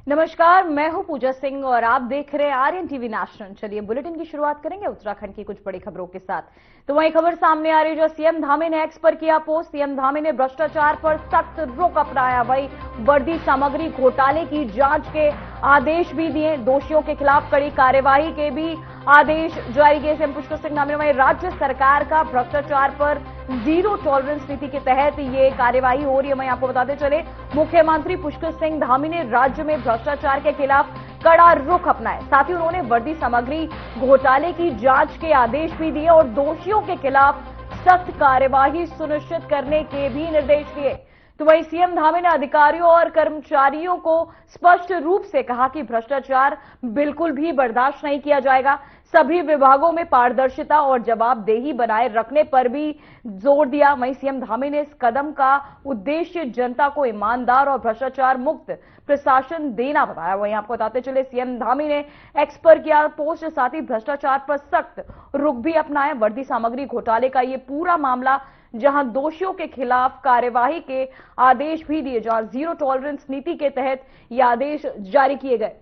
नमस्कार, मैं हूं पूजा सिंह और आप देख रहे हैं आर्यन टीवी नेशनल। चलिए बुलेटिन की शुरुआत करेंगे उत्तराखंड की कुछ बड़ी खबरों के साथ। तो वहीं खबर सामने आ रही जो सीएम धामी ने एक्स पर किया पोस्ट। सीएम धामी ने भ्रष्टाचार पर सख्त रुख अपनाया। वही वर्दी सामग्री घोटाले की जांच के आदेश भी दिए। दोषियों के खिलाफ कड़ी कार्यवाही के भी आदेश जारी किए सीएम पुष्कर सिंह धामी ने। वहीं राज्य सरकार का भ्रष्टाचार पर जीरो टॉलरेंस नीति के तहत ये कार्यवाही हो रही है। वहीं आपको बताते चले मुख्यमंत्री पुष्कर सिंह धामी ने राज्य में भ्रष्टाचार के खिलाफ कड़ा रुख अपनाया। साथ ही उन्होंने वर्दी सामग्री घोटाले की जांच के आदेश भी दिए और दोषियों के खिलाफ सख्त कार्यवाही सुनिश्चित करने के भी निर्देश दिए। तो वहीं सीएम धामी ने अधिकारियों और कर्मचारियों को स्पष्ट रूप से कहा कि भ्रष्टाचार बिल्कुल भी बर्दाश्त नहीं किया जाएगा। सभी विभागों में पारदर्शिता और जवाबदेही बनाए रखने पर भी जोर दिया। वहीं सीएम धामी ने इस कदम का उद्देश्य जनता को ईमानदार और भ्रष्टाचार मुक्त प्रशासन देना बताया। वहीं आपको बताते चले सीएम धामी ने एक्स पर किया पोस्ट। साथ ही भ्रष्टाचार पर सख्त रुख भी अपनाया। वर्दी सामग्री घोटाले का ये पूरा मामला जहां दोषियों के खिलाफ कार्यवाही के आदेश भी दिए, जहां जीरो टॉलरेंस नीति के तहत ये आदेश जारी किए गए।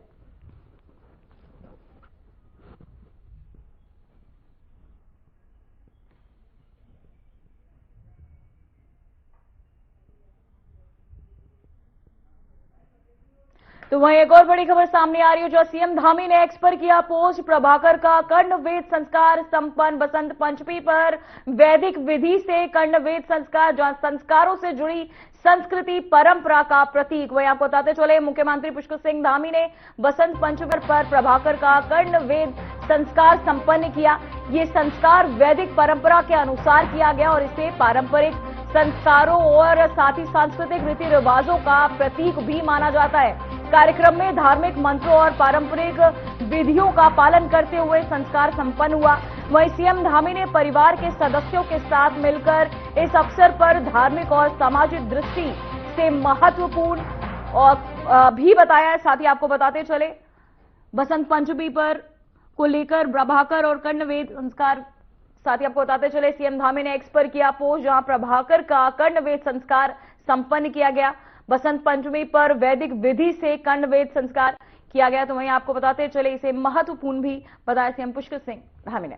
तो वहीं एक और बड़ी खबर सामने आ रही है जो सीएम धामी ने एक्स पर किया पोस्ट। प्रभाकर का कर्णवेद संस्कार संपन्न। बसंत पंचमी पर वैदिक विधि से कर्णवेद संस्कार, जहां संस्कारों से जुड़ी संस्कृति परंपरा का प्रतीक। वहीं आपको बताते चले मुख्यमंत्री पुष्कर सिंह धामी ने बसंत पंचमी पर प्रभाकर का कर्णवेद संस्कार संपन्न किया। ये संस्कार वैदिक परंपरा के अनुसार किया गया और इसे पारंपरिक संस्कारों और साथ ही सांस्कृतिक रीति रिवाजों का प्रतीक भी माना जाता है। कार्यक्रम में धार्मिक मंत्रों और पारंपरिक विधियों का पालन करते हुए संस्कार संपन्न हुआ। वहीं सीएम धामी ने परिवार के सदस्यों के साथ मिलकर इस अवसर पर धार्मिक और सामाजिक दृष्टि से महत्वपूर्ण और भी बताया। साथ ही आपको बताते चले बसंत पंचमी पर को लेकर प्रभाकर और कर्णवेद संस्कार। साथ ही आपको बताते चले सीएम धामी ने एक्स पर किया पोस्ट, जहां प्रभाकर का कर्णवेद संस्कार संपन्न किया गया। बसंत पंचमी पर वैदिक विधि से कर्णवेद संस्कार किया गया। तो वहीं आपको बताते चले इसे महत्वपूर्ण भी बताया सीएम पुष्कर सिंह धामी ने।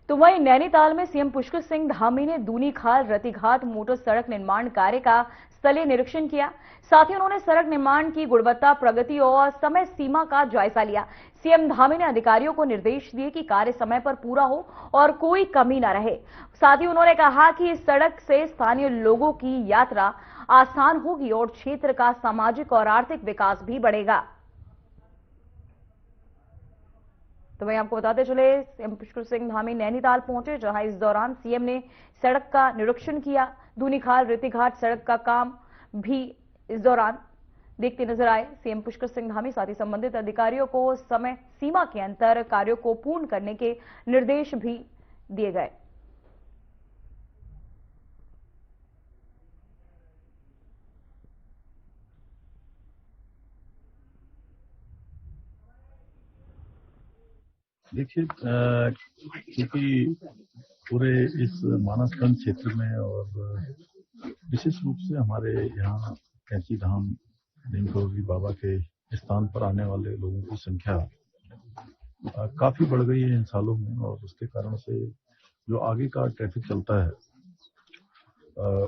तो वहीं नैनीताल में सीएम पुष्कर सिंह धामी ने दूनीखाल रतिघाट मोटर सड़क निर्माण कार्य का स्थलीय निरीक्षण किया। साथ ही उन्होंने सड़क निर्माण की गुणवत्ता, प्रगति और समय सीमा का जायजा लिया। सीएम धामी ने अधिकारियों को निर्देश दिए कि कार्य समय पर पूरा हो और कोई कमी न रहे। साथ ही उन्होंने कहा कि इस सड़क से स्थानीय लोगों की यात्रा आसान होगी और क्षेत्र का सामाजिक और आर्थिक विकास भी बढ़ेगा। तो वहीं आपको बताते चले सीएम पुष्कर सिंह धामी नैनीताल पहुंचे, जहां इस दौरान सीएम ने सड़क का निरीक्षण किया। दूनीखाल रतिघाट सड़क का काम भी इस दौरान देखते नजर आए सीएम पुष्कर सिंह धामी। साथ ही संबंधित अधिकारियों को समय सीमा के अंदर कार्यों को पूर्ण करने के निर्देश भी दिए गए। देखिए, क्योंकि पूरे इस मानसगंज क्षेत्र में और विशेष रूप से हमारे यहाँ कैंची धाम नीमकरोली बाबा के स्थान पर आने वाले लोगों की संख्या काफी बढ़ गई है इन सालों में, और उसके कारण से जो आगे का ट्रैफिक चलता है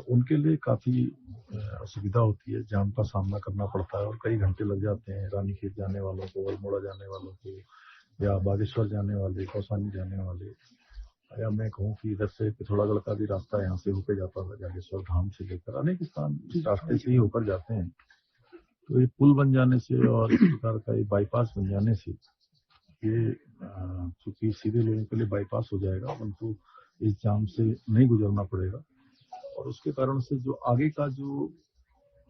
उनके लिए काफी असुविधा होती है, जाम का सामना करना पड़ता है और कई घंटे लग जाते हैं रानीखेत जाने वालों को, अल्मोड़ा जाने वालों को, या बागेश्वर जाने वाले, कौसानी जाने वाले, या मैं कहूँ कि इधर से पिथौरागढ़ का भी रास्ता यहाँ से होकर जाता है, जागेश्वर धाम से लेकर अनेक स्थान इस रास्ते से ही होकर जाते हैं। तो ये पुल बन जाने से और इस प्रकार का ये बाईपास बन जाने से ये चूंकि सीधे लोगों के लिए बाईपास हो जाएगा, उनको इस जाम से नहीं गुजरना पड़ेगा और उसके कारण से जो आगे का जो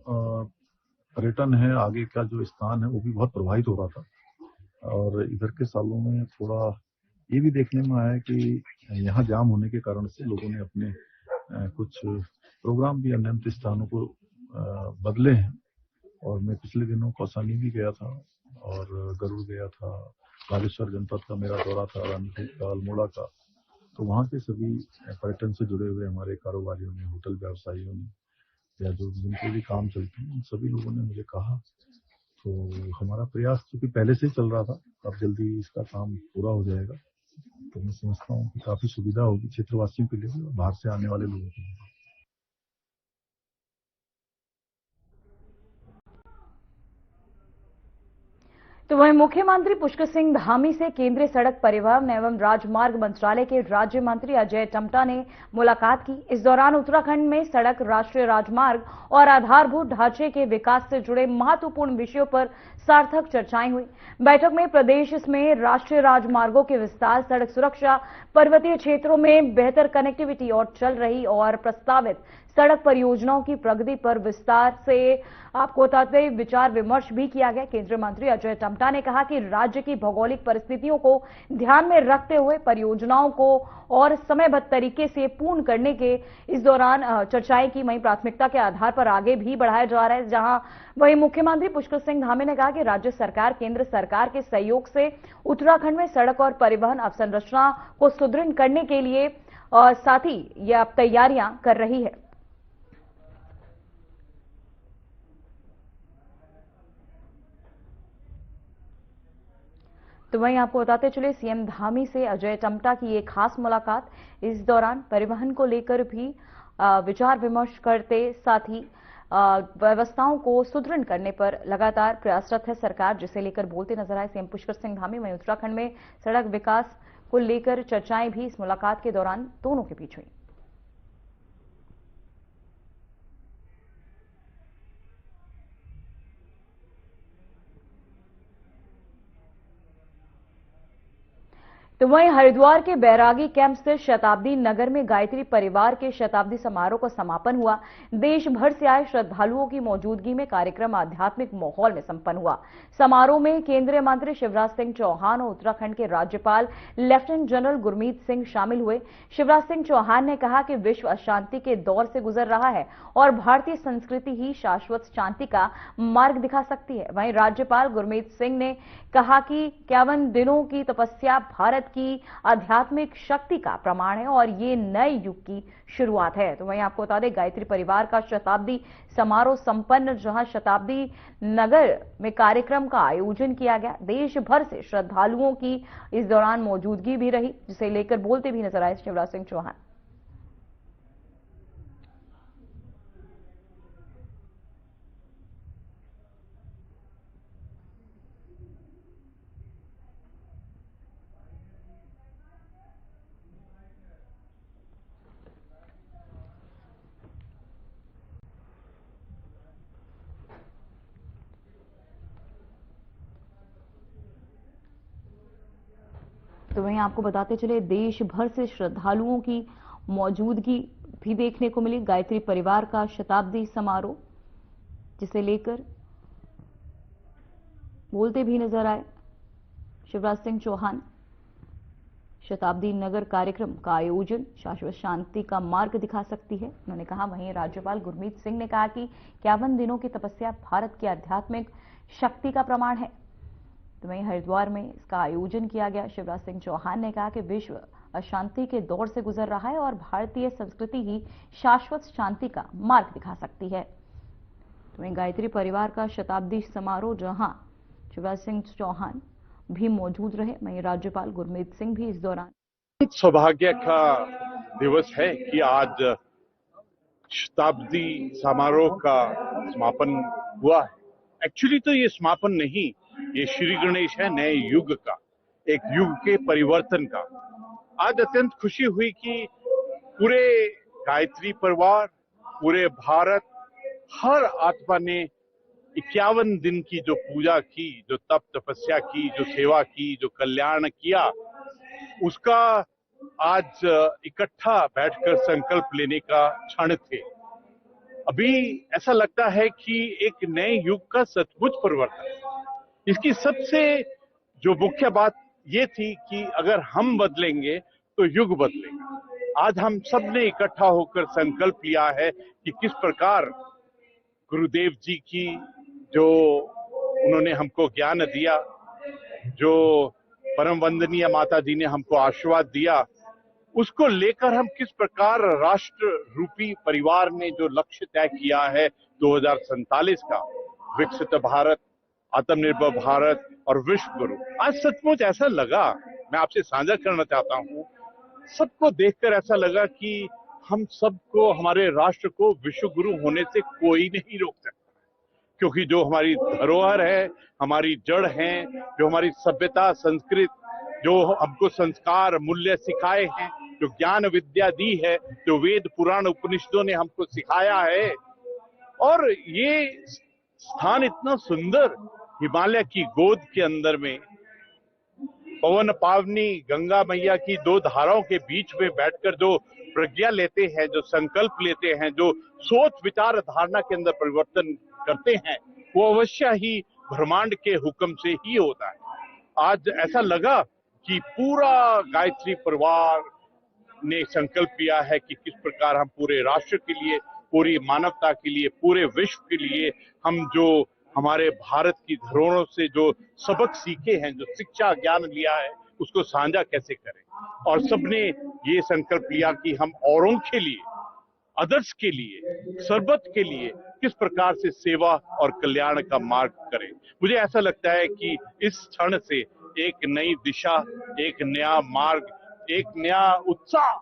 पर्यटन है, आगे का जो स्थान है वो भी बहुत प्रभावित हो रहा था। और इधर के सालों में थोड़ा ये भी देखने में आया कि यहाँ जाम होने के कारण से लोगों ने अपने कुछ प्रोग्राम भी अन्य स्थानों को बदले हैं। और मैं पिछले दिनों कौसानी भी गया था और गरुड़ गया था, बागेश्वर जनपद का मेरा दौरा था, रानीखेत का, अल्मोड़ा का, तो वहाँ के सभी पर्यटन से जुड़े हुए हमारे कारोबारियों ने, होटल व्यवसायियों ने, या जो जिनके भी काम चलते हैं, उन सभी लोगों ने मुझे कहा। तो हमारा प्रयास चूंकि पहले से ही चल रहा था, अब जल्दी इसका काम पूरा हो जाएगा, तो मैं समझता हूँ कि काफी सुविधा होगी क्षेत्रवासियों के लिए भी और बाहर से आने वाले लोगों के लिए। तो वहीं मुख्यमंत्री पुष्कर सिंह धामी से केंद्रीय सड़क परिवहन एवं राजमार्ग मंत्रालय के राज्य मंत्री अजय टम्टा ने मुलाकात की। इस दौरान उत्तराखंड में सड़क, राष्ट्रीय राजमार्ग और आधारभूत ढांचे के विकास से जुड़े महत्वपूर्ण विषयों पर सार्थक चर्चाएं हुई। बैठक में प्रदेश में राष्ट्रीय राजमार्गों के विस्तार, सड़क सुरक्षा, पर्वतीय क्षेत्रों में बेहतर कनेक्टिविटी और चल रही और प्रस्तावित सड़क परियोजनाओं की प्रगति पर विस्तार से आपको बताते हुए विचार विमर्श भी किया गया। केंद्रीय मंत्री अजय टम्टा ने कहा कि राज्य की भौगोलिक परिस्थितियों को ध्यान में रखते हुए परियोजनाओं को और समयबद्ध तरीके से पूर्ण करने के इस दौरान चर्चाएं की। वहीं प्राथमिकता के आधार पर आगे भी बढ़ाया जा रहा है। जहां वहीं मुख्यमंत्री पुष्कर सिंह धामी ने कहा कि राज्य सरकार केंद्र सरकार के सहयोग से उत्तराखंड में सड़क और परिवहन अवसंरचना को सुदृढ़ करने के लिए साथ ही यह अब तैयारियां कर रही है। तो वहीं आपको बताते चले सीएम धामी से अजय टम्टा की एक खास मुलाकात। इस दौरान परिवहन को लेकर भी विचार विमर्श करते, साथ ही व्यवस्थाओं को सुदृढ़ करने पर लगातार प्रयासरत है सरकार, जिसे लेकर बोलते नजर आए सीएम पुष्कर सिंह धामी। वहीं उत्तराखंड में सड़क विकास को लेकर चर्चाएं भी इस मुलाकात के दौरान दोनों के बीच हुई। तो वहीं हरिद्वार के बैरागी कैंप स्थित शताब्दी नगर में गायत्री परिवार के शताब्दी समारोह का समापन हुआ। देश भर से आए श्रद्धालुओं की मौजूदगी में कार्यक्रम आध्यात्मिक माहौल में संपन्न हुआ। समारोह में केंद्रीय मंत्री शिवराज सिंह चौहान और उत्तराखंड के राज्यपाल लेफ्टिनेंट जनरल गुरमीत सिंह शामिल हुए। शिवराज सिंह चौहान ने कहा कि विश्व अशांति के दौर से गुजर रहा है और भारतीय संस्कृति ही शाश्वत शांति का मार्ग दिखा सकती है। वहीं राज्यपाल गुरमीत सिंह ने कहा कि 51 दिनों की तपस्या भारत की आध्यात्मिक शक्ति का प्रमाण है और ये नए युग की शुरुआत है। तो वहीं आपको बता दें, गायत्री परिवार का शताब्दी समारोह संपन्न, जहां शताब्दी नगर में कार्यक्रम का आयोजन किया गया। देश भर से श्रद्धालुओं की इस दौरान मौजूदगी भी रही, जिसे लेकर बोलते भी नजर आए शिवराज सिंह चौहान। तो वहीं आपको बताते चले, देश भर से श्रद्धालुओं की मौजूदगी भी देखने को मिली। गायत्री परिवार का शताब्दी समारोह, जिसे लेकर बोलते भी नजर आए शिवराज सिंह चौहान। शताब्दी नगर कार्यक्रम का आयोजन शाश्वत शांति का मार्ग दिखा सकती है, उन्होंने कहा। वहीं राज्यपाल गुरमीत सिंह ने कहा कि 51 दिनों की तपस्या भारत की आध्यात्मिक शक्ति का प्रमाण है। तो वहीं हरिद्वार में इसका आयोजन किया गया। शिवराज सिंह चौहान ने कहा कि विश्व अशांति के दौर से गुजर रहा है और भारतीय संस्कृति ही शाश्वत शांति का मार्ग दिखा सकती है। तो वहीं गायत्री परिवार का शताब्दी समारोह, जहां शिवराज सिंह चौहान भी मौजूद रहे, वहीं राज्यपाल गुरमीत सिंह भी इस दौरान। सौभाग्य का दिवस है कि आज शताब्दी समारोह का समापन हुआ है। एक्चुअली तो ये समापन नहीं, ये श्री गणेश है नए युग का, एक युग के परिवर्तन का। आज अत्यंत खुशी हुई कि पूरे गायत्री परिवार, पूरे भारत, हर आत्मा ने 51 दिन की जो पूजा की, जो तप तपस्या की, जो सेवा की, जो कल्याण किया, उसका आज इकट्ठा बैठकर संकल्प लेने का क्षण थे। अभी ऐसा लगता है कि एक नए युग का सचमुच परिवर्तन है। इसकी सबसे जो मुख्य बात ये थी कि अगर हम बदलेंगे तो युग बदलेगा। आज हम सब ने इकट्ठा होकर संकल्प लिया है कि किस प्रकार गुरुदेव जी की जो उन्होंने हमको ज्ञान दिया, जो परम वंदनीय माता जी ने हमको आशीर्वाद दिया, उसको लेकर हम किस प्रकार राष्ट्र रूपी परिवार ने जो लक्ष्य तय किया है 2047 का, विकसित भारत, आत्मनिर्भर भारत और विश्व गुरु, आज सचमुच ऐसा लगा, मैं आपसे साझा करना चाहता हूं, सबको देखकर ऐसा लगा कि हम सबको, हमारे राष्ट्र को विश्व गुरु होने से कोई नहीं रोक सकता, क्योंकि जो हमारी धरोहर है, हमारी जड़ है, जो हमारी सभ्यता, संस्कृत, जो हमको संस्कार, मूल्य सिखाए हैं, जो ज्ञान विद्या दी है, जो वेद पुराण उपनिषदों ने हमको सिखाया है, और ये स्थान इतना सुंदर, हिमालय की गोद के अंदर में, पवन पावनी गंगा मैया की दो धाराओं के बीच में बैठकर जो प्रज्ञा लेते हैं, जो संकल्प लेते हैं, जो सोच विचार धारणा के अंदर परिवर्तन करते हैं, वो अवश्य ही ब्रह्मांड के हुक्म से ही होता है। आज ऐसा लगा कि पूरा गायत्री परिवार ने संकल्प लिया है कि किस प्रकार हम पूरे राष्ट्र के लिए, पूरी मानवता के लिए, पूरे विश्व के लिए, हम जो हमारे भारत की धरोहरों से जो सबक सीखे हैं, जो शिक्षा ज्ञान लिया है, उसको साझा कैसे करें। और सबने ये संकल्प लिया कि हम औरों के लिए, अदर्स के लिए, सरबत के लिए किस प्रकार से सेवा और कल्याण का मार्ग करें। मुझे ऐसा लगता है कि इस क्षण से एक नई दिशा, एक नया मार्ग, एक नया उत्साह,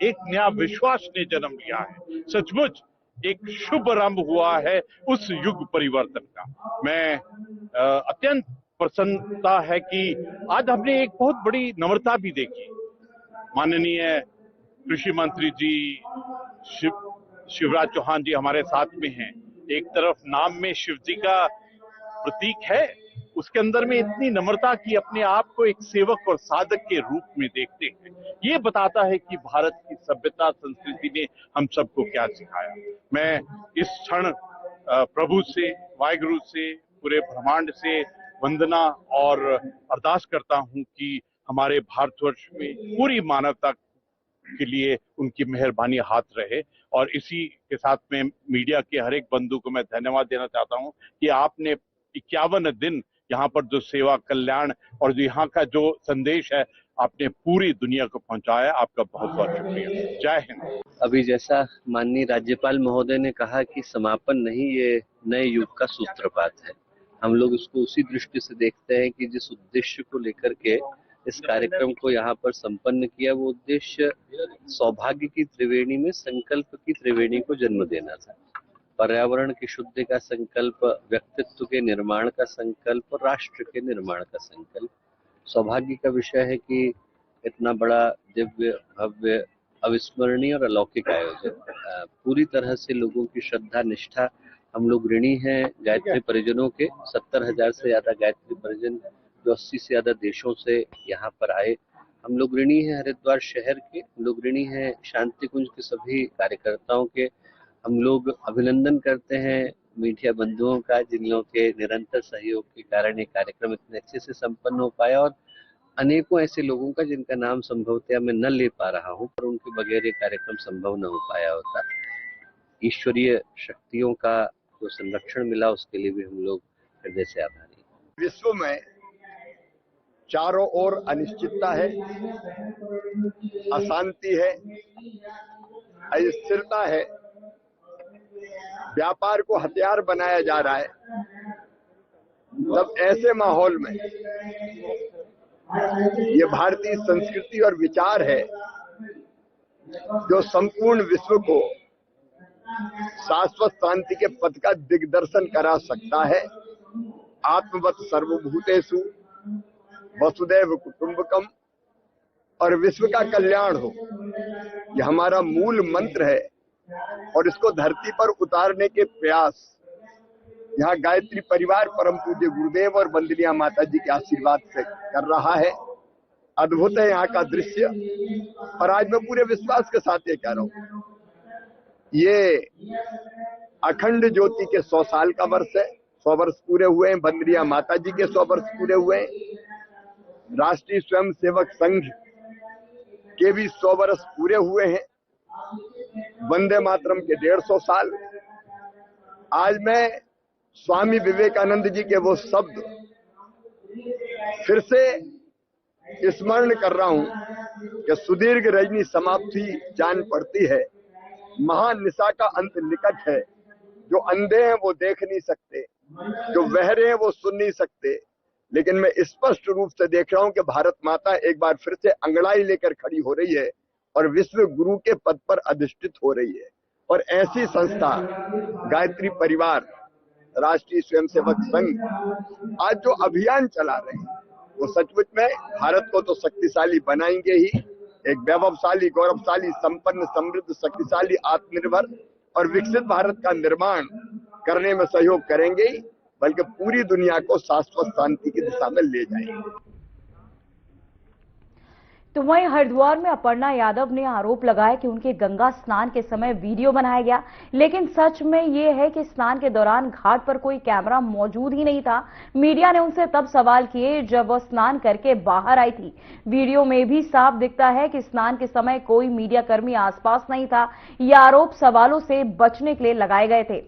एक नया विश्वास ने जन्म लिया है। सचमुच एक शुभ आरंभ हुआ है उस युग परिवर्तन का। मैं अत्यंत प्रसन्नता है कि आज हमने एक बहुत बड़ी नम्रता भी देखी। माननीय कृषि मंत्री जी शिवराज चौहान जी हमारे साथ में हैं। एक तरफ नाम में शिव जी का प्रतीक है, उसके अंदर में इतनी नम्रता की अपने आप को एक सेवक और साधक के रूप में देखते हैं। ये बताता है कि भारत की सभ्यता संस्कृति ने हम सबको क्या सिखाया। मैं इस क्षण प्रभु से, वाहिगुरु से, पूरे ब्रह्मांड से वंदना और अरदास करता हूं कि हमारे भारतवर्ष में पूरी मानवता के लिए उनकी मेहरबानी हाथ रहे। और इसी के साथ में मीडिया के हर एक बंधु को मैं धन्यवाद देना चाहता हूं कि आपने 51 दिन यहाँ पर जो सेवा, कल्याण और यहाँ का जो संदेश है, आपने पूरी दुनिया को पहुंचाया। आपका बहुत बहुत शुक्रिया। जय हिंद। अभी जैसा माननीय राज्यपाल महोदय ने कहा कि समापन नहीं, ये नए युग का सूत्रपात है। हम लोग इसको उसी दृष्टि से देखते हैं कि जिस उद्देश्य को लेकर के इस कार्यक्रम को यहाँ पर संपन्न किया, वो उद्देश्य सौभाग्य की त्रिवेणी में संकल्प की त्रिवेणी को जन्म देना था। पर्यावरण की शुद्धि का संकल्प, व्यक्तित्व के निर्माण का संकल्प और राष्ट्र के निर्माण का संकल्प। सौभाग्य का विषय है कि इतना बड़ा दिव्य, भव्य, अविस्मरणीय और अलौकिक आयोजन, पूरी तरह से लोगों की श्रद्धा निष्ठा। हम लोग ऋणी हैं गायत्री परिजनों के। 70,000 से ज्यादा गायत्री परिजन जो 80 से ज्यादा देशों से यहाँ पर आए। हम लोग ऋणी हैं हरिद्वार शहर के, हम लोग ऋणी हैं शांति कुंज के सभी कार्यकर्ताओं के। हम लोग अभिनंदन करते हैं मीडिया बंधुओं का, जिन लोगों के निरंतर सहयोग के कारण ये कार्यक्रम इतने अच्छे से संपन्न हो पाया, और अनेकों ऐसे लोगों का जिनका नाम संभवतः मैं न ले पा रहा हूँ, पर उनके बगैर ये कार्यक्रम संभव न हो पाया होता। ईश्वरीय शक्तियों का जो संरक्षण मिला, उसके लिए भी हम लोग हृदय से आभारी हैं। विश्व में चारों ओर अनिश्चितता है, अशांति है, अस्थिरता है, व्यापार को हथियार बनाया जा रहा है। तब ऐसे माहौल में ये भारतीय संस्कृति और विचार है जो संपूर्ण विश्व को शाश्वत शांति के पथ का दिग्दर्शन करा सकता है। आत्मवत् सर्वभूतेषु वसुदैव कुटुंबकम, और विश्व का कल्याण हो, यह हमारा मूल मंत्र है। और इसको धरती पर उतारने के प्रयास यहाँ गायत्री परिवार परम पूज्य गुरुदेव और वंदनीय माता जी के आशीर्वाद से कर रहा है। अद्भुत है यहाँ का दृश्य। और आज मैं पूरे विश्वास के साथ ये कह रहा हूँ, ये अखंड ज्योति के 100 साल का वर्ष है। 100 वर्ष पूरे हुए हैं। वंदनीय माता जी के 100 वर्ष पूरे हुए हैं। राष्ट्रीय स्वयंसेवक संघ के भी 100 वर्ष पूरे हुए हैं। वंदे मातरम के 150 साल। आज मैं स्वामी विवेकानंद जी के वो शब्द फिर से स्मरण कर रहा हूं कि सुदीर्घ रजनी समाप्ति जान पड़ती है, महान निशा का अंत निकट है। जो अंधे हैं वो देख नहीं सकते, जो बहरे हैं वो सुन नहीं सकते, लेकिन मैं स्पष्ट रूप से देख रहा हूं कि भारत माता एक बार फिर से अंगड़ाई लेकर खड़ी हो रही है और विश्व गुरु के पद पर अधिष्ठित हो रही है। और ऐसी संस्था गायत्री परिवार, राष्ट्रीय स्वयंसेवक संघ आज जो अभियान चला रहे हैं वो सचमुच में भारत को तो शक्तिशाली बनाएंगे ही, एक वैभवशाली, गौरवशाली, संपन्न, समृद्ध, शक्तिशाली, आत्मनिर्भर और विकसित भारत का निर्माण करने में सहयोग करेंगे ही, बल्कि पूरी दुनिया को शाश्वत शांति की दिशा में ले जाएंगे। तो वहीं हरिद्वार में अपर्णा यादव ने आरोप लगाया कि उनके गंगा स्नान के समय वीडियो बनाया गया, लेकिन सच में यह है कि स्नान के दौरान घाट पर कोई कैमरा मौजूद ही नहीं था। मीडिया ने उनसे तब सवाल किए जब वह स्नान करके बाहर आई थी। वीडियो में भी साफ दिखता है कि स्नान के समय कोई मीडिया कर्मी आसपास नहीं था। यह आरोप सवालों से बचने के लिए लगाए गए थे।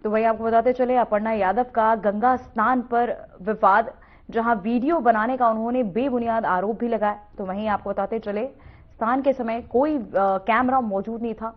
तो वहीं आपको बताते चले, अपर्णा यादव का गंगा स्नान पर विवाद, जहां वीडियो बनाने का उन्होंने बेबुनियाद आरोप भी लगाया। तो वहीं आपको बताते चले, स्नान के समय कोई कैमरा मौजूद नहीं था।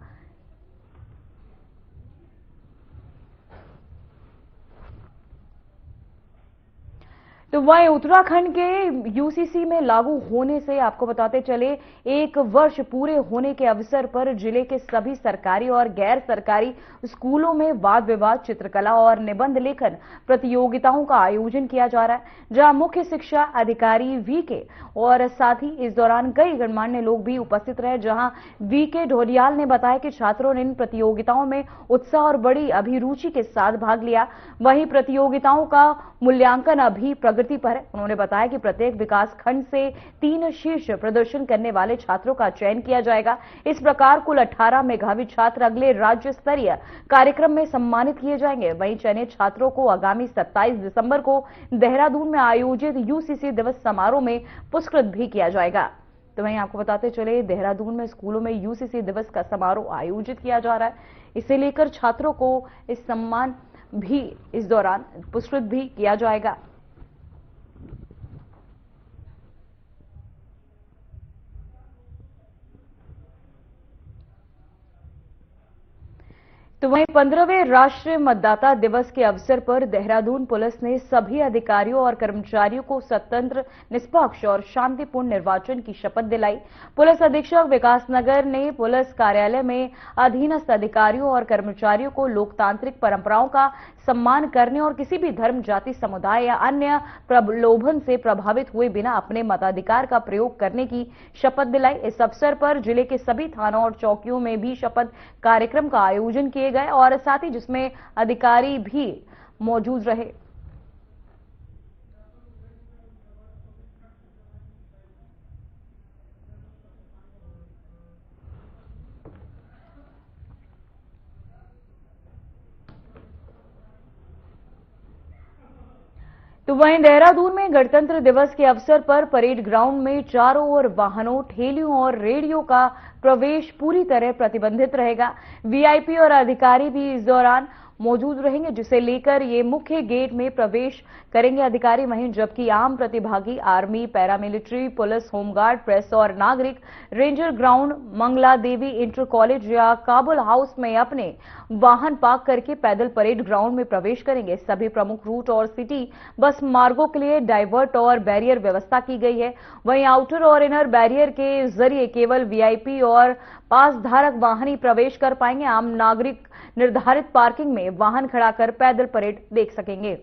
तो वहीं उत्तराखंड के यूसीसी में लागू होने से आपको बताते चले, 1 वर्ष पूरे होने के अवसर पर जिले के सभी सरकारी और गैर सरकारी स्कूलों में वाद विवाद, चित्रकला और निबंध लेखन प्रतियोगिताओं का आयोजन किया जा रहा है, जहां मुख्य शिक्षा अधिकारी वीके और साथ ही इस दौरान कई गणमान्य लोग भी उपस्थित रहे। जहां वीके ढोडियाल ने बताया कि छात्रों ने इन प्रतियोगिताओं में उत्साह और बड़ी अभिरुचि के साथ भाग लिया। वहीं प्रतियोगिताओं का मूल्यांकन अभी प्रगति पर है। उन्होंने बताया कि प्रत्येक विकास खंड से 3 शीर्ष प्रदर्शन करने वाले छात्रों का चयन किया जाएगा। इस प्रकार कुल 18 मेधावी छात्र अगले राज्य स्तरीय कार्यक्रम में सम्मानित किए जाएंगे। वहीं चयनित छात्रों को आगामी 27 दिसंबर को देहरादून में आयोजित यूसीसी दिवस समारोह में पुरस्कृत भी किया जाएगा। तो वहीं आपको बताते चले, देहरादून में स्कूलों में यूसीसी दिवस का समारोह आयोजित किया जा रहा है। इसे लेकर छात्रों को इस सम्मान भी इस दौरान पुरस्कृत भी किया जाएगा। तो वहीं 15वें राष्ट्रीय मतदाता दिवस के अवसर पर देहरादून पुलिस ने सभी अधिकारियों और कर्मचारियों को स्वतंत्र, निष्पक्ष और शांतिपूर्ण निर्वाचन की शपथ दिलाई। पुलिस अधीक्षक विकास नगर ने पुलिस कार्यालय में अधीनस्थ अधिकारियों और कर्मचारियों को लोकतांत्रिक परंपराओं का सम्मान करने और किसी भी धर्म, जाति, समुदाय या अन्य प्रलोभन से प्रभावित हुए बिना अपने मताधिकार का प्रयोग करने की शपथ दिलाई। इस अवसर पर जिले के सभी थानों और चौकियों में भी शपथ कार्यक्रम का आयोजन किए गए और साथ ही जिसमें अधिकारी भी मौजूद रहे। तो वहीं देहरादून में गणतंत्र दिवस के अवसर पर परेड ग्राउंड में चारों ओर वाहनों, ठेलियों और रेडियो का प्रवेश पूरी तरह प्रतिबंधित रहेगा। वीआईपी और अधिकारी भी इस दौरान मौजूद रहेंगे, जिसे लेकर ये मुख्य गेट में प्रवेश करेंगे अधिकारी। वहीं जबकि आम प्रतिभागी army, paramilitary, police, home guard, press और नागरिक रेंजर ग्राउंड, मंगला देवी इंटर कॉलेज या काबुल हाउस में अपने वाहन पार्क करके पैदल परेड ग्राउंड में प्रवेश करेंगे। सभी प्रमुख रूट और सिटी बस मार्गों के लिए डाइवर्ट और बैरियर व्यवस्था की गई है। वहीं आउटर और इनर बैरियर के जरिए केवल वीआईपी और पास धारक वाहन ही प्रवेश कर पाएंगे। आम नागरिक निर्धारित पार्किंग में वाहन खड़ा कर पैदल परेड देख सकेंगे।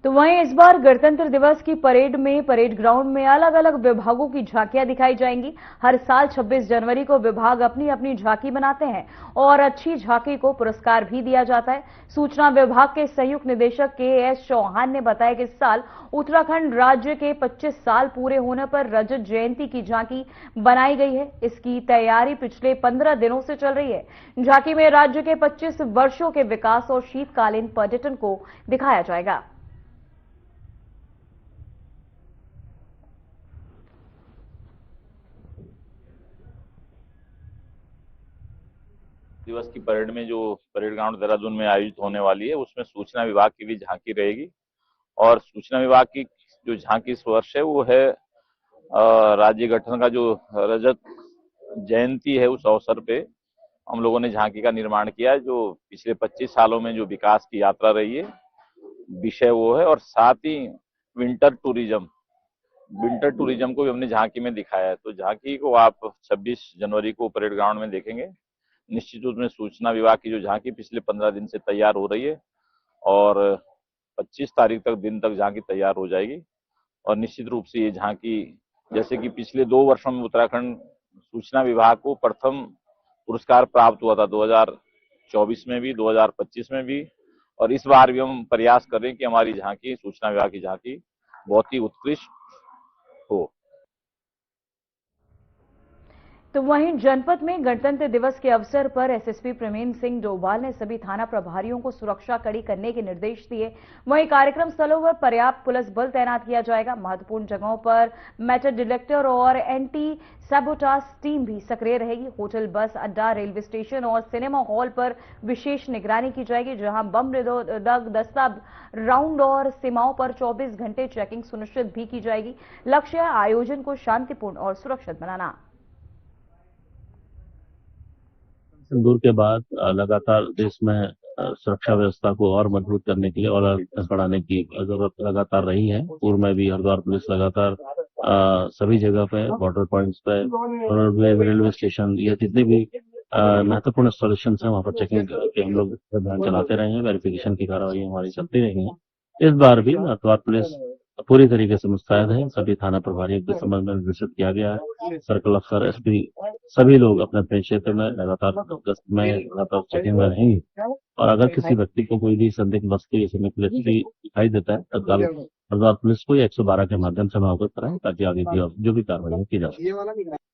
तो वहीं इस बार गणतंत्र दिवस की परेड में परेड ग्राउंड में अलग अलग विभागों की झांकियां दिखाई जाएंगी। हर साल 26 जनवरी को विभाग अपनी अपनी झांकी बनाते हैं और अच्छी झांकी को पुरस्कार भी दिया जाता है। सूचना विभाग के संयुक्त निदेशक के.एस. चौहान ने बताया कि इस साल उत्तराखंड राज्य के 25 साल पूरे होने पर रजत जयंती की झांकी बनाई गई है। इसकी तैयारी पिछले 15 दिनों से चल रही है। झांकी में राज्य के 25 वर्षों के विकास और शीतकालीन पर्यटन को दिखाया जाएगा। दिवस की परेड में जो परेड ग्राउंड देहरादून में आयोजित होने वाली है उसमें सूचना विभाग की भी झांकी रहेगी। और सूचना विभाग की जो झांकी इस वर्ष है वो है राज्य गठन का जो रजत जयंती है, उस अवसर पे हम लोगों ने झांकी का निर्माण किया है। जो पिछले 25 सालों में जो विकास की यात्रा रही है, विषय वो है। और साथ ही विंटर टूरिज्म को भी हमने झांकी में दिखाया है। तो झांकी को आप 26 जनवरी को परेड ग्राउंड में देखेंगे। निश्चित रूप में सूचना विभाग की जो झांकी पिछले 15 दिन से तैयार हो रही है और 25 तारीख तक दिन तक झांकी तैयार हो जाएगी। और निश्चित रूप से ये झांकी, जैसे कि पिछले 2 वर्षों में उत्तराखंड सूचना विभाग को प्रथम पुरस्कार प्राप्त हुआ था, 2024 में भी, 2025 में भी, और इस बार भी हम प्रयास कर रहे हैं कि हमारी झांकी, सूचना विभाग की झांकी बहुत ही उत्कृष्ट हो। तो वहीं जनपद में गणतंत्र दिवस के अवसर पर एसएसपी प्रवीण सिंह डोभाल ने सभी थाना प्रभारियों को सुरक्षा कड़ी करने के निर्देश दिए। वहीं कार्यक्रम स्थलों पर पर्याप्त पुलिस बल तैनात किया जाएगा। महत्वपूर्ण जगहों पर मेटल डिटेक्टर और एंटी सैबोटाज टीम भी सक्रिय रहेगी। होटल, बस अड्डा, रेलवे स्टेशन और सिनेमा हॉल पर विशेष निगरानी की जाएगी, जहां बम निरोधक दस्ता राउंड और सीमाओं पर 24 घंटे चेकिंग सुनिश्चित भी की जाएगी। लक्ष्य है आयोजन को शांतिपूर्ण और सुरक्षित बनाना। सिंदूर के बाद लगातार देश में सुरक्षा व्यवस्था को और मजबूत करने के लिए और बढ़ाने की जरूरत लगातार रही है। पूर्व में भी हरिद्वार पुलिस लगातार सभी जगह पे, बॉर्डर पॉइंट्स पे, रेलवे स्टेशन, या जितने भी महत्वपूर्ण इंस्टॉलेशन है वहां पर चेकिंग के हम लोग अभियान चलाते रहे हैं। वेरिफिकेशन की कार्रवाई हमारी चलती रही है। इस बार भी हरिद्वार पुलिस पूरी तरीके से मुस्तैद है। सभी थाना प्रभारियों के संबंध में निर्देशित किया गया है। सर्कल अफसर, एसपी, सभी लोग अपने अपने क्षेत्र में लगातार गश्त में, लगातार चेकिंग में रहेंगे। और अगर किसी व्यक्ति को कोई भी संदिग्ध वस्तु दिखाई देता है, तत्काल हरिद्वार पुलिस को 112 के माध्यम से अवगत कराएं, ताकि आगे की जो भी कार्रवाई की जा सके।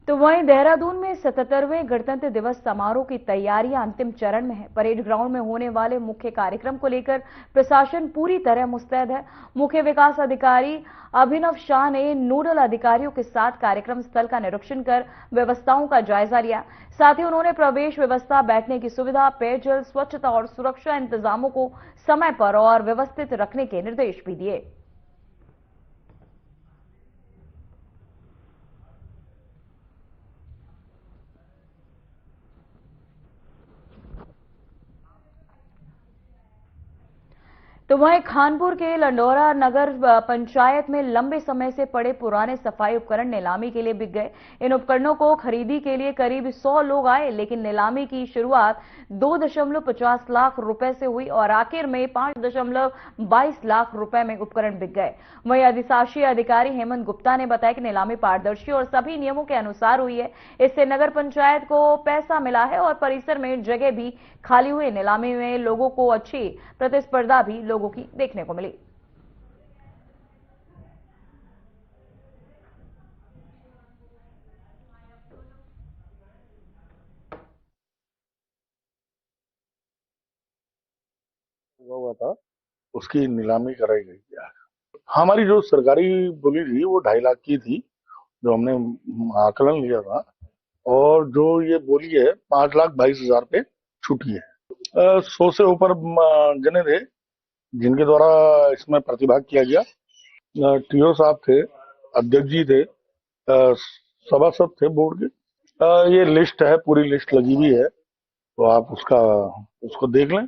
तो वहीं देहरादून में 77वें गणतंत्र दिवस समारोह की तैयारियां अंतिम चरण में है। परेड ग्राउंड में होने वाले मुख्य कार्यक्रम को लेकर प्रशासन पूरी तरह मुस्तैद है। मुख्य विकास अधिकारी अभिनव शाह ने नोडल अधिकारियों के साथ कार्यक्रम स्थल का निरीक्षण कर व्यवस्थाओं का जायजा लिया। साथ ही उन्होंने प्रवेश व्यवस्था, बैठने की सुविधा, पेयजल, स्वच्छता और सुरक्षा इंतजामों को समय पर और व्यवस्थित रखने के निर्देश भी दिए। तो वहीं खानपुर के लंडौरा नगर पंचायत में लंबे समय से पड़े पुराने सफाई उपकरण नीलामी के लिए बिक गए। इन उपकरणों को खरीदी के लिए करीब 100 लोग आए, लेकिन नीलामी की शुरुआत 2.50 लाख रुपए से हुई और आखिर में 5.22 लाख रुपए में उपकरण बिक गए। वहीं अधिशासी अधिकारी हेमंत गुप्ता ने बताया कि नीलामी पारदर्शी और सभी नियमों के अनुसार हुई है। इससे नगर पंचायत को पैसा मिला है और परिसर में जगह भी खाली हुई। नीलामी में लोगों को अच्छी प्रतिस्पर्धा भी लोगों की देखने को मिली। हुआ था, उसकी नीलामी कराई गई है। हमारी जो सरकारी बोली थी वो 2.5 लाख की थी, जो हमने आकलन लिया था, और जो ये बोली है 5,22,000 पे छूटी है। 100 से ऊपर जने थे जिनके द्वारा इसमें प्रतिभाग किया गया। टीओ साहब थे, अध्यक्ष जी थे, सभासद थे बोर्ड के। ये लिस्ट है, पूरी लिस्ट लगी हुई है, तो आप उसको देख लें।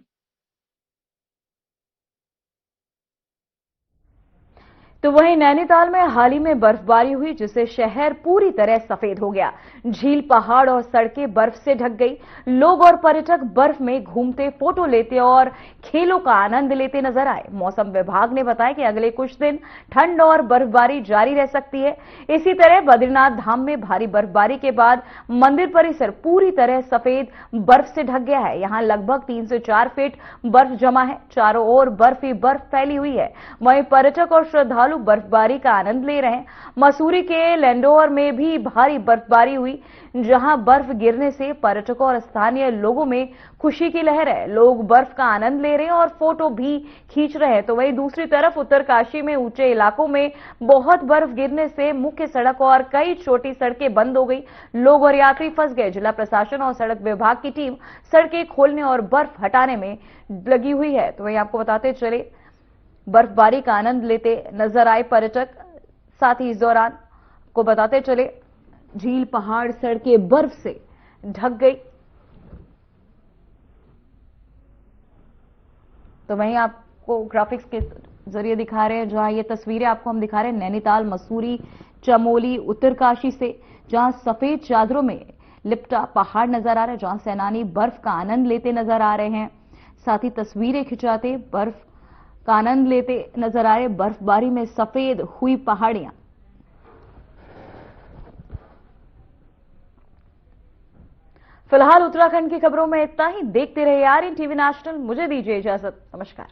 तो वहीं नैनीताल में हाल ही में बर्फबारी हुई, जिससे शहर पूरी तरह सफेद हो गया। झील, पहाड़ और सड़कें बर्फ से ढक गई। लोग और पर्यटक बर्फ में घूमते, फोटो लेते और खेलों का आनंद लेते नजर आए। मौसम विभाग ने बताया कि अगले कुछ दिन ठंड और बर्फबारी जारी रह सकती है। इसी तरह बद्रीनाथ धाम में भारी बर्फबारी के बाद मंदिर परिसर पूरी तरह सफेद बर्फ से ढक गया है। यहां लगभग 3 से 4 फीट बर्फ जमा है। चारों ओर बर्फ ही बर्फ फैली हुई है। वहीं पर्यटक और श्रद्धालु श्रद्धालु बर्फबारी का आनंद ले रहे हैं। मसूरी के लैंडोर में भी भारी बर्फबारी हुई, जहां बर्फ गिरने से पर्यटकों और स्थानीय लोगों में खुशी की लहर है। लोग बर्फ का आनंद ले रहे हैं और फोटो भी खींच रहे हैं। तो वहीं दूसरी तरफ उत्तरकाशी में ऊंचे इलाकों में बहुत बर्फ गिरने से मुख्य सड़क और कई छोटी सड़कें बंद हो गई। लोग और यात्री फंस गए। जिला प्रशासन और सड़क विभाग की टीम सड़कें खोलने और बर्फ हटाने में लगी हुई है। तो वहीं आपको बताते चले, बर्फबारी का आनंद लेते नजर आए पर्यटक। साथ ही इस दौरान को बताते चले, झील, पहाड़, सड़कें बर्फ से ढक गई। तो वहीं आपको ग्राफिक्स के जरिए दिखा रहे हैं, जहां ये तस्वीरें आपको हम दिखा रहे हैं नैनीताल, मसूरी, चमोली, उत्तरकाशी से, जहां सफेद चादरों में लिपटा पहाड़ नजर आ रहा है, जहां सैलानी बर्फ का आनंद लेते नजर आ रहे हैं। साथ ही तस्वीरें खिंचाते बर्फ का आनंद लेते नजर आ रहे। बर्फबारी में सफेद हुई पहाड़ियां। फिलहाल उत्तराखंड की खबरों में इतना ही। देखते रहिए आरएन टीवी नेशनल। मुझे दीजिए इजाजत। नमस्कार।